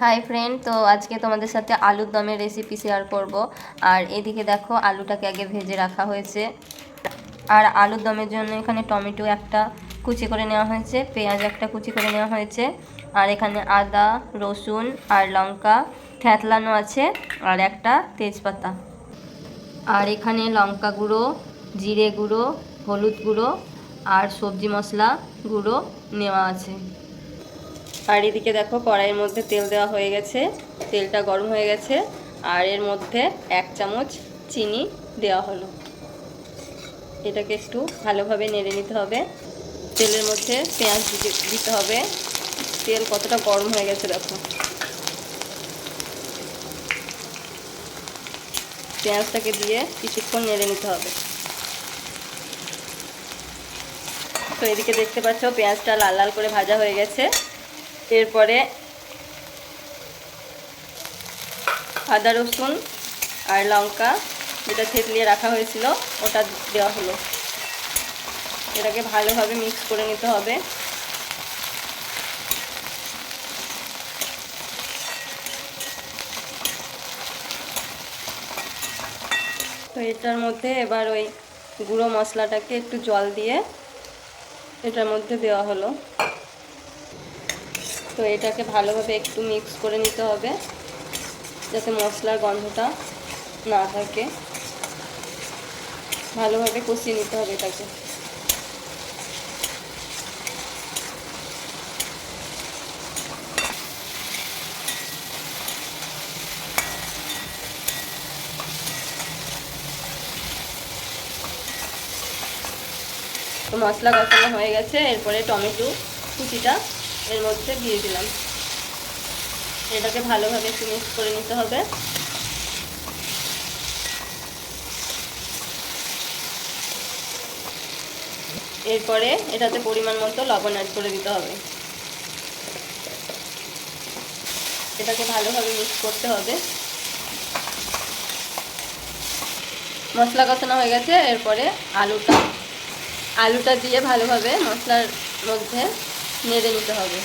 Hi friend, তো আজকে তোমাদের সাথে আলুর দমের রেসিপি শেয়ার করব। আর এদিকে দেখো আলুটাকে আগে ভেজে রাখা হয়েছে। আর আলুর দমের জন্য এখানে টমেটো একটা কুচি করে নেওয়া হয়েছে, পেঁয়াজ একটা কুচি করে নেওয়া হয়েছে, আর এখানে আদা রসুন আর লঙ্কা থেতলানো আছে, আর একটা তেজপাতা। আর এখানে লঙ্কা গুঁড়ো, জিরে গুঁড়ো, হলুদ গুঁড়ো আর সবজি মশলা গুঁড়ো নেওয়া আছে। আর এদিকে দেখো কড়াইয়ের মধ্যে তেল দেওয়া হয়ে গেছে, তেলটা গরম হয়ে গেছে। আর এর মধ্যে 1 চামচ চিনি দেওয়া হলো। এটাকে একটু ভালোভাবে নেড়ে নিতে হবে। তেলের মধ্যে পেঁয়াজ দিতে হবে। তেল কতটা গরম হয়ে গেছে দেখো। পেঁয়াজটাকে দিয়ে কিছুক্ষণ নেড়ে নিতে হবে। তো এদিকে দেখতে পাচ্ছ পেঁয়াজটা লাল লাল করে ভাজা হয়ে গেছে। এরপরে আদা রসুন আর লঙ্কা যেটা থেতলিয়ে রাখা হয়েছিল ওটা দেওয়া হলো। এটাকে ভালোভাবে মিক্স করে নিতে হবে। তো এটার মধ্যে এবার ওই গুঁড়ো মশলাটাকে একটু জল দিয়ে এটার মধ্যে দেওয়া হলো। তো এটাকে ভালোভাবে একটু মিক্স করে নিতে হবে যাতে মশলার গন্ধটা না থাকে। ভালোভাবে কষিয়ে নিতে হবে এটাকে। তো মশলা কষানো হয়ে গেছে। এরপরে টমেটো কুচিটা এর মধ্যে দিয়ে দিলাম। এটাকে ভালোভাবে একটু মিক্স করে নিতে হবে। এরপরে এটাতে পরিমাণ মতো লবণ অ্যাড করে দিতে হবে। এটাকে ভালোভাবে মিক্স করতে হবে। মশলা কষানো হয়ে গেছে। এরপরে আলুটা দিয়ে ভালোভাবে মশলার মধ্যে নেড়ে নিতে হবে।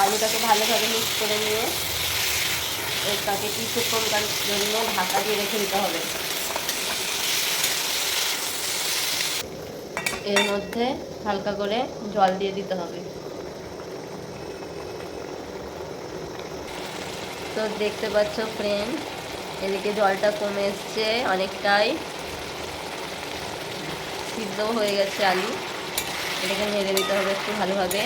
আলুটাকে ভালোভাবে মিক্স করে নিয়ে এটাকে কিছুক্ষণকার জন্য ঢাকা দিয়ে রেখে দিতে হবে। এর মধ্যে হালকা করে জল দিয়ে দিতে হবে। তো দেখতে পাচ্ছ ফ্রেন্ড, এদিকে জলটা কমে এসছে অনেকটাই, সিদ্ধ হয়ে গেছে আলু। এটাকে নেড়ে দিতে হবে একটু ভালোভাবে।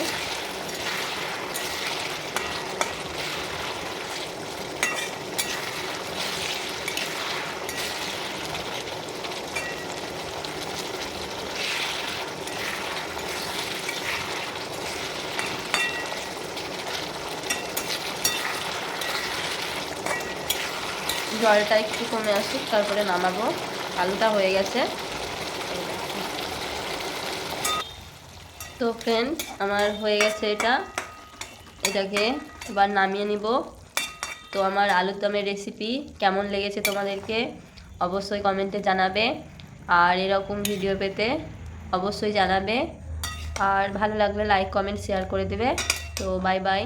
জলটা একটু কমে আসুক, তারপরে নামাবো। আলুটা হয়ে গেছে। তো ফ্রেন্ড, আমার হয়ে গেছে এটাকে এবার নামিয়ে নিব। তো আমার আলুর দমের রেসিপি কেমন লেগেছে তোমাদেরকে অবশ্যই কমেন্টে জানাবে। আর এরকম ভিডিও পেতে অবশ্যই জানাবে। আর ভালো লাগলে লাইক কমেন্ট শেয়ার করে দেবে। তো বাই বাই।